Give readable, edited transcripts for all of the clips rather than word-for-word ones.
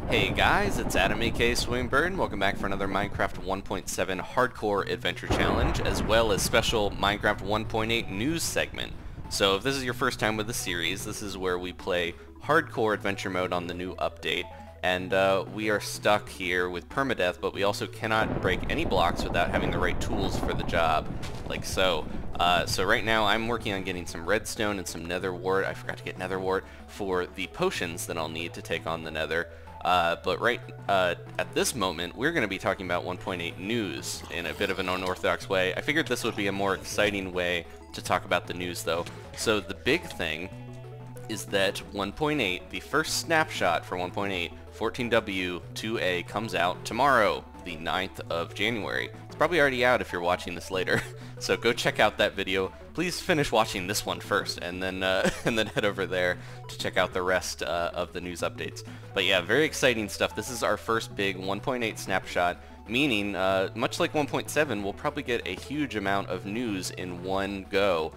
Hey guys, it's Adam aka Swinburne. Welcome back for another Minecraft 1.7 Hardcore Adventure Challenge, as well as special Minecraft 1.8 news segment. So if this is your first time with the series, this is where we play Hardcore Adventure Mode on the new update. And we are stuck here with permadeath, but we also cannot break any blocks without having the right tools for the job, like so. So right now I'm working on getting some redstone and some nether wart. I forgot to get nether wart for the potions that I'll need to take on the nether. But right at this moment, we're going to be talking about 1.8 news in a bit of an unorthodox way. I figured this would be a more exciting way to talk about the news, though. So the big thing is that 1.8, the first snapshot for 1.8, 14W2A, comes out tomorrow, the 9th of January. It's probably already out if you're watching this later, so go check out that video. Please finish watching this one first, and then head over there to check out the rest of the news updates. But yeah, very exciting stuff. This is our first big 1.8 snapshot, meaning much like 1.7, we'll probably get a huge amount of news in one go.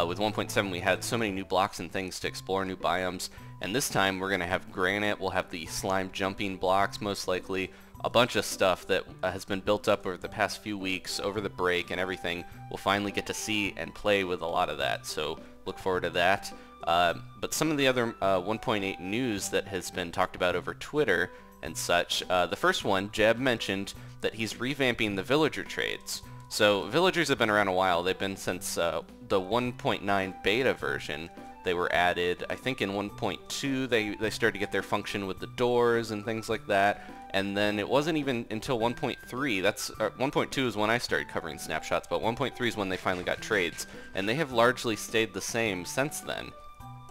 With 1.7 we had so many new blocks and things to explore, new biomes, and this time we're going to have granite, we'll have the slime jumping blocks most likely, a bunch of stuff that has been built up over the past few weeks, over the break and everything. We'll finally get to see and play with a lot of that, so look forward to that. But some of the other 1.8 news that has been talked about over Twitter and such, the first one, Jeb mentioned that he's revamping the villager trades. So villagers have been around a while. They've been since the 1.9 beta version. They were added, I think in 1.2 they started to get their function with the doors and things like that. And then it wasn't even until 1.3, that's 1.2 is when I started covering snapshots, but 1.3 is when they finally got trades. And they have largely stayed the same since then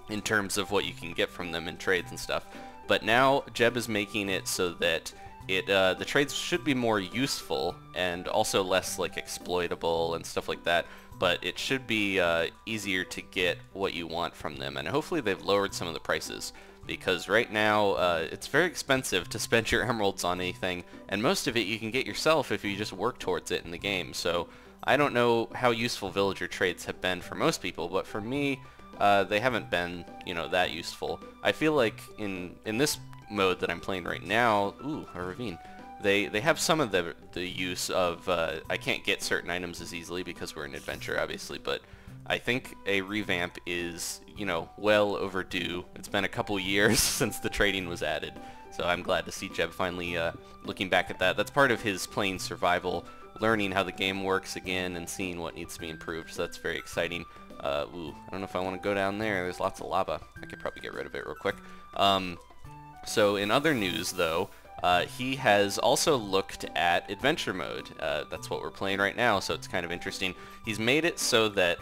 in terms of what you can get from them in trades and stuff. But now Jeb is making it so that the trades should be more useful and also less like exploitable and stuff like that, but it should be easier to get what you want from them, and hopefully they've lowered some of the prices, because right now it's very expensive to spend your emeralds on anything, and most of it you can get yourself if you just work towards it in the game. So I don't know how useful villager trades have been for most people, but for me they haven't been, you know, that useful. I feel like in this mode that I'm playing right now, ooh, a ravine, they have some of the use of, I can't get certain items as easily because we're in adventure obviously, but I think a revamp is, you know, well overdue. It's been a couple years since the trading was added, so I'm glad to see Jeb finally looking back at that. That's part of his playing survival, learning how the game works again and seeing what needs to be improved, so that's very exciting. Ooh, I don't know if I want to go down there. There's lots of lava. I could probably get rid of it real quick. So in other news, though, he has also looked at adventure mode. That's what we're playing right now, so it's kind of interesting. He's made it so that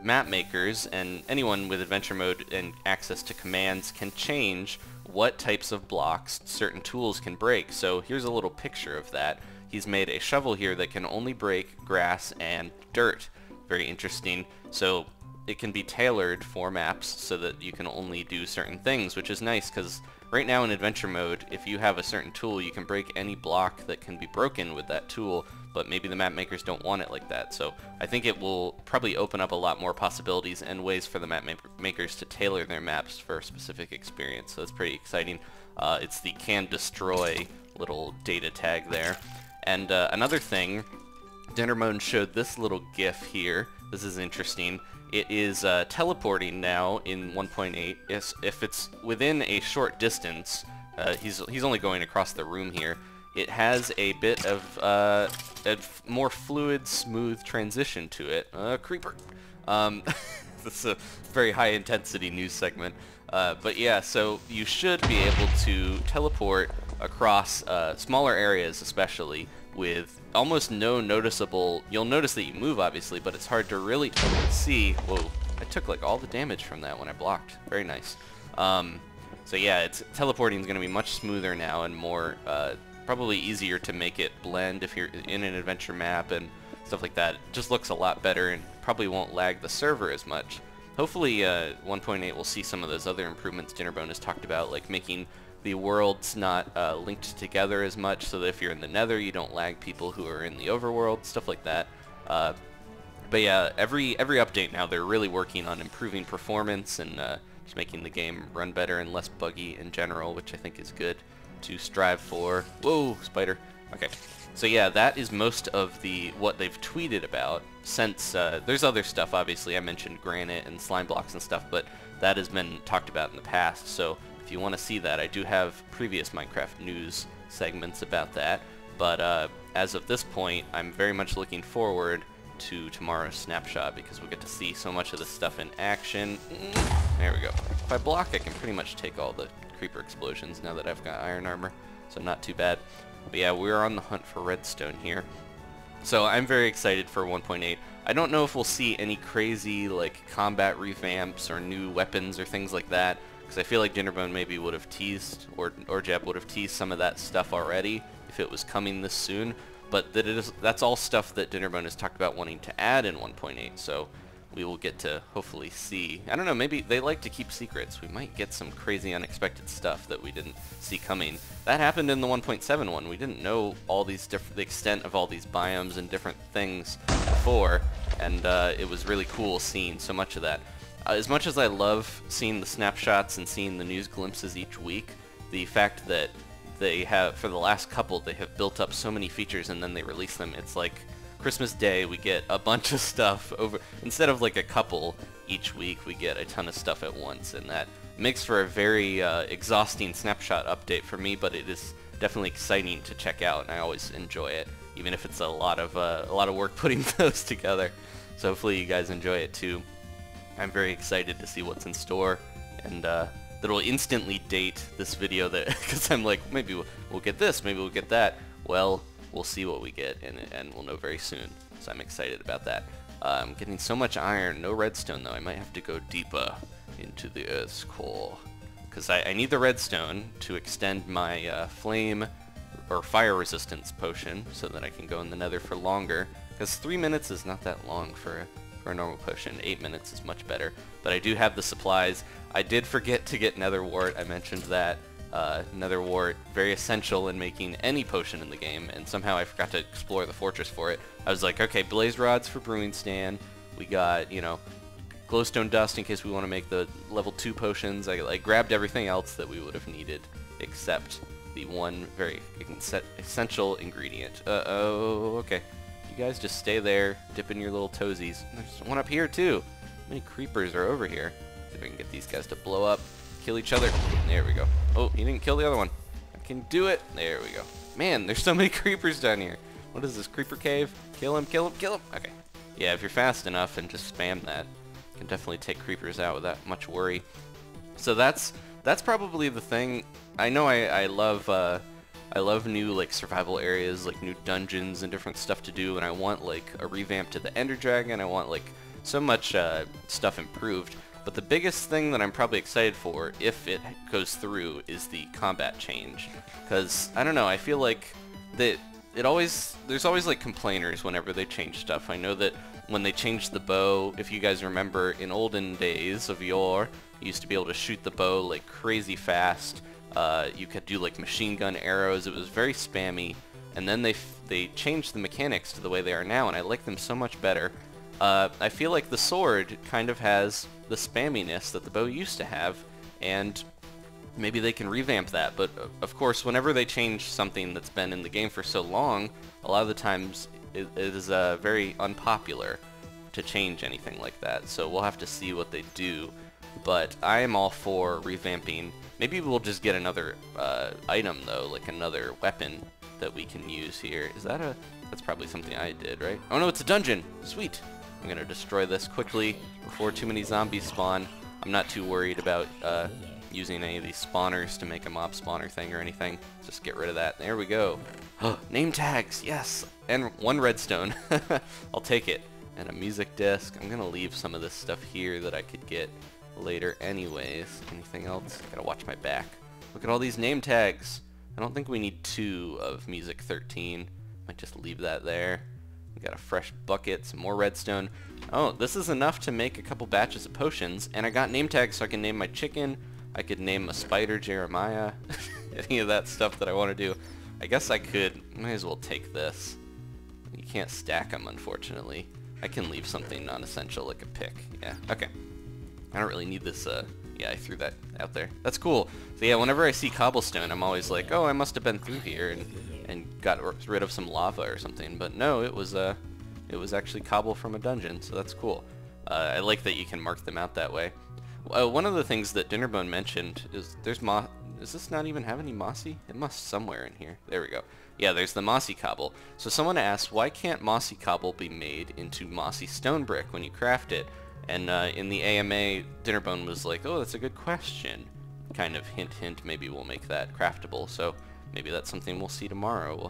map makers and anyone with adventure mode and access to commands can change what types of blocks certain tools can break. So here's a little picture of that. He's made a shovel here that can only break grass and dirt. Very interesting. So it can be tailored for maps so that you can only do certain things, which is nice because right now in adventure mode, if you have a certain tool, you can break any block that can be broken with that tool, but maybe the map makers don't want it like that. So I think it will probably open up a lot more possibilities and ways for the map makers to tailor their maps for a specific experience. So it's pretty exciting. It's the can destroy little data tag there. And another thing, Dinnermone showed this little GIF here. This is interesting. It is teleporting now in 1.8. If it's within a short distance, he's only going across the room here. It has a bit of a more fluid, smooth transition to it. Creeper. This is a very high intensity news segment. But yeah, so you should be able to teleport across smaller areas, especially with almost no noticeable. You'll notice that you move obviously, but it's hard to really see. Whoa, I took like all the damage from that when I blocked. Very nice. So yeah, teleporting is going to be much smoother now and more probably easier to make it blend if you're in an adventure map and stuff like that. It just looks a lot better and probably won't lag the server as much. Hopefully 1.8 will see some of those other improvements Dinnerbone has talked about, like making the worlds not linked together as much, so that if you're in the nether you don't lag people who are in the overworld, stuff like that. But yeah, every update now they're really working on improving performance and Just making the game run better and less buggy in general, which I think is good to strive for. Whoa, spider. Okay. So yeah, that is most of what they've tweeted about since, there's other stuff, obviously. I mentioned granite and slime blocks and stuff, but that has been talked about in the past. So if you want to see that, I do have previous Minecraft news segments about that. But as of this point, I'm very much looking forward to tomorrow's Snapshot because we'll get to see so much of this stuff in action. There we go. If I block, I can pretty much take all the creeper explosions now that I've got iron armor, so not too bad. But yeah, we're on the hunt for redstone here. So I'm very excited for 1.8. I don't know if we'll see any crazy like combat revamps or new weapons or things like that, because I feel like Dinnerbone maybe would have teased, or Jeb would have teased some of that stuff already if it was coming this soon. But that's all stuff that Dinnerbone has talked about wanting to add in 1.8, so we will get to hopefully see. I don't know, maybe they like to keep secrets. We might get some crazy unexpected stuff that we didn't see coming. That happened in the 1.7 one. We didn't know all these the extent of all these biomes and different things before, and it was really cool seeing so much of that. As much as I love seeing the snapshots and seeing the news glimpses each week, the fact that they have, for the last couple, they have built up so many features and then they release them. It's like Christmas Day, we get a bunch of stuff over, instead of like a couple each week, we get a ton of stuff at once, and that makes for a very exhausting snapshot update for me, but it is definitely exciting to check out, and I always enjoy it, even if it's a lot of work putting those together. So hopefully you guys enjoy it too. I'm very excited to see what's in store, and that'll instantly date this video, that because I'm like, maybe we'll get this, maybe we'll get that. Well, we'll see what we get, and we'll know very soon. So I'm excited about that. I'm getting so much iron, no redstone though. I might have to go deeper into the Earth's core, because I need the redstone to extend my flame or fire resistance potion, so that I can go in the Nether for longer. Because 3 minutes is not that long for a normal potion. 8 minutes is much better. But I do have the supplies. I did forget to get nether wart. I mentioned that. Nether wart, very essential in making any potion in the game, and somehow I forgot to explore the fortress for it. I was like, okay, blaze rods for brewing stand. We got, you know, glowstone dust in case we want to make the level 2 potions. I grabbed everything else that we would have needed except the one very essential ingredient. Uh-oh, okay. You guys just stay there, dip in your little toesies. There's one up here too. How many creepers are over here? See if I can get these guys to blow up, kill each other. There we go. Oh, he didn't kill the other one. I can do it. There we go. Man, there's so many creepers down here. What is this, creeper cave? Kill him, kill him, kill him. Okay. Yeah, if you're fast enough and just spam that, you can definitely take creepers out without much worry. So that's probably the thing. I know I love new like survival areas, like new dungeons and different stuff to do, and I want like a revamp to the Ender Dragon. I want like so much stuff improved. But the biggest thing that I'm probably excited for, if it goes through, is the combat change. Because I don't know, I feel like that there's always like complainers whenever they change stuff. I know that when they changed the bow, if you guys remember, in olden days of yore, you used to be able to shoot the bow like crazy fast. You could do like machine gun arrows. It was very spammy, and then they changed the mechanics to the way they are now, and I like them so much better. I feel like the sword kind of has the spamminess that the bow used to have, and maybe they can revamp that. But of course, whenever they change something that's been in the game for so long, a lot of the times it is very unpopular to change anything like that. So we'll have to see what they do. But I am all for revamping. Maybe we'll just get another item though, like another weapon that we can use here. Is that that's probably something I did, right? Oh no, it's a dungeon! Sweet! I'm gonna destroy this quickly before too many zombies spawn. I'm not too worried about using any of these spawners to make a mob spawner thing or anything. Just get rid of that. There we go. Name tags! Yes! And 1 redstone. I'll take it. And a music disc. I'm gonna leave some of this stuff here that I could get later anyways. Anything else? Gotta watch my back. Look at all these name tags. I don't think we need 2 of music 13. Might just leave that there. We got a fresh bucket, some more redstone. Oh, this is enough to make a couple batches of potions, and I got name tags so I can name my chicken. I could name a spider Jeremiah. Any of that stuff that I want to do. I guess I could, might as well take this. You can't stack them, unfortunately. I can leave something non-essential like a pick. Yeah, okay. I don't really need this Yeah, I threw that out there. That's cool. So yeah, whenever I see cobblestone, I'm always like, oh, I must have been through here and got rid of some lava or something. But no, it was actually cobble from a dungeon, so that's cool. I like that you can mark them out that way. One of the things that Dinnerbone mentioned is there's does this not even have any mossy? It must somewhere in here. There we go. Yeah, there's the mossy cobble. So someone asked, why can't mossy cobble be made into mossy stone brick when you craft it? And in the AMA, Dinnerbone was like, oh, that's a good question. Kind of hint, hint, maybe we'll make that craftable. So maybe that's something we'll see tomorrow. We'll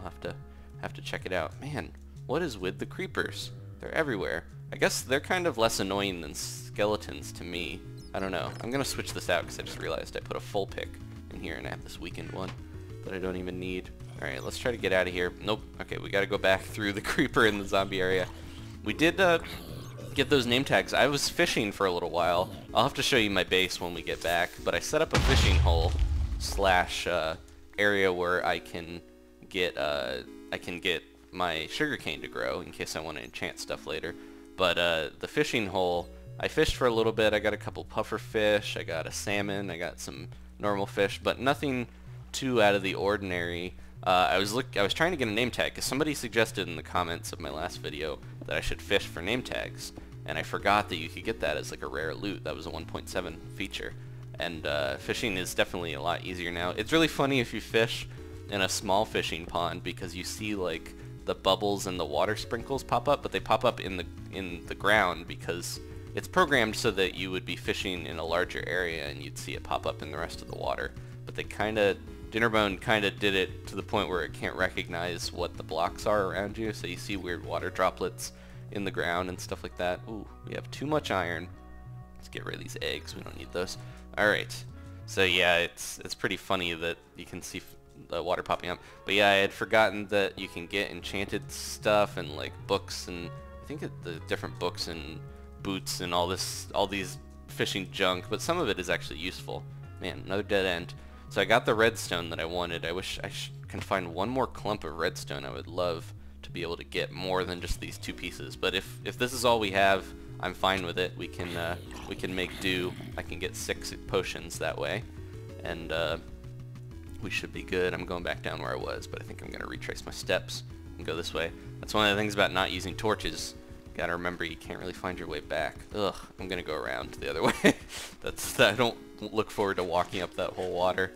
have to check it out. Man, what is with the creepers? They're everywhere. I guess they're kind of less annoying than skeletons to me. I don't know. I'm going to switch this out because I just realized I put a full pick in here and I have this weakened one that I don't even need. Alright, let's try to get out of here. Nope. Okay, we got to go back through the creeper in the zombie area. We did get those name tags. I was fishing for a little while. I'll have to show you my base when we get back, but I set up a fishing hole slash area where I can get my sugarcane to grow in case I want to enchant stuff later. But the fishing hole, I fished for a little bit. I got a couple puffer fish, I got a salmon, I got some normal fish, but nothing too out of the ordinary. I was trying to get a name tag because somebody suggested in the comments of my last video that I should fish for name tags, and I forgot that you could get that as like a rare loot. That was a 1.7 feature, and fishing is definitely a lot easier now. It's really funny if you fish in a small fishing pond because you see like the bubbles and the water sprinkles pop up, but they pop up in the ground because it's programmed so that you would be fishing in a larger area and you'd see it pop up in the rest of the water. But they Dinnerbone kind of did it to the point where it can't recognize what the blocks are around you, so you see weird water droplets in the ground and stuff like that. Ooh, we have too much iron. Let's get rid of these eggs. We don't need those. Alright. So yeah, it's pretty funny that you can see the water popping up. But yeah, I had forgotten that you can get enchanted stuff and like books, and I think the different books and boots and all these fishing junk, but some of it is actually useful. Man, another dead end. So I got the redstone that I wanted. I wish I can find one more clump of redstone. I would love to be able to get more than just these two pieces. But if this is all we have, I'm fine with it. We can make do. I can get 6 potions that way, and we should be good. I'm going back down where I was, but I think I'm gonna retrace my steps and go this way. That's one of the things about not using torches. Gotta remember you can't really find your way back. Ugh, I'm gonna go around the other way. I don't look forward to walking up that whole water.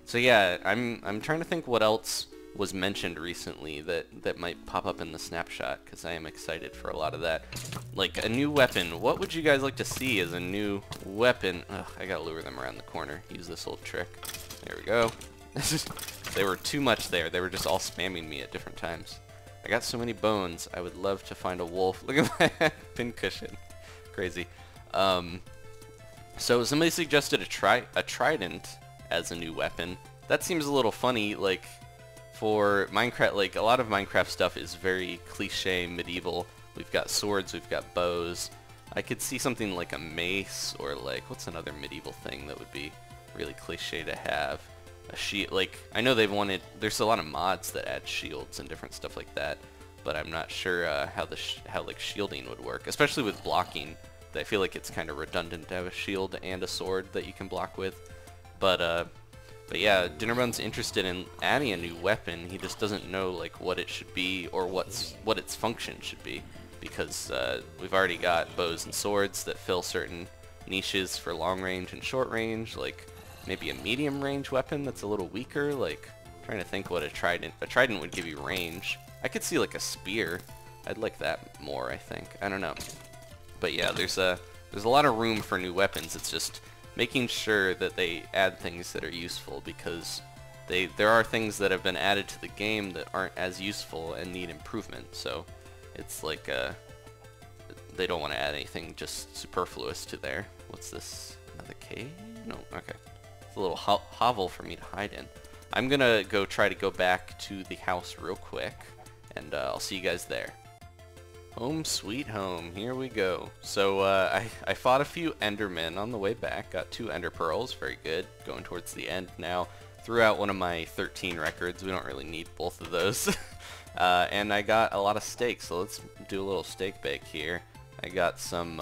So yeah, I'm trying to think what else was mentioned recently that might pop up in the snapshot, because I am excited for a lot of that. Like a new weapon. What would you guys like to see as a new weapon? Ugh, I gotta lure them around the corner. Use this little trick. There we go. They were too much there. They were just all spamming me at different times. I got so many bones. I would love to find a wolf. Look at my pincushion. Crazy. So somebody suggested a trident as a new weapon. That seems a little funny. Like for Minecraft, like a lot of Minecraft stuff is very cliche medieval. We've got swords, we've got bows. I could see something like a mace, or like what's another medieval thing that would be really cliche to have? A shield. Like I know there's a lot of mods that add shields and different stuff like that, but I'm not sure how like shielding would work, especially with blocking. I feel like it's kind of redundant to have a shield and a sword that you can block with. But yeah, Dinnerbone's interested in adding a new weapon. He just doesn't know like what it should be or what its function should be, because we've already got bows and swords that fill certain niches for long range and short range. Like maybe a medium range weapon that's a little weaker. Like trying to think what a trident would give you range. I could see like a spear. I'd like that more, I think. I don't know. But yeah, there's a lot of room for new weapons. It's just making sure that they add things that are useful, because there are things that have been added to the game that aren't as useful and need improvement. So it's like they don't want to add anything just superfluous to there. What's this? Another cave? No, okay. It's a little hovel for me to hide in. I'm gonna try to go back to the house real quick, and I'll see you guys there. Home sweet home, here we go. So I fought a few endermen on the way back, got 2 ender pearls, very good, going towards the end now. Threw out one of my 13 records, we don't really need both of those. And I got a lot of steak, so let's do a little steak bake here. I got some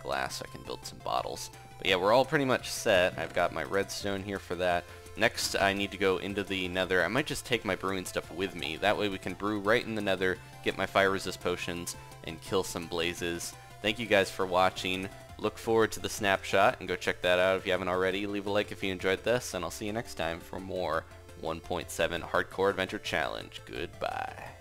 glass so I can build some bottles. But yeah, we're all pretty much set. I've got my redstone here for that. Next, I need to go into the nether. I might just take my brewing stuff with me. That way we can brew right in the nether, get my fire resist potions, and kill some blazes. Thank you guys for watching. Look forward to the snapshot, and go check that out if you haven't already. Leave a like if you enjoyed this, and I'll see you next time for more 1.7 Hardcore Adventure Challenge. Goodbye.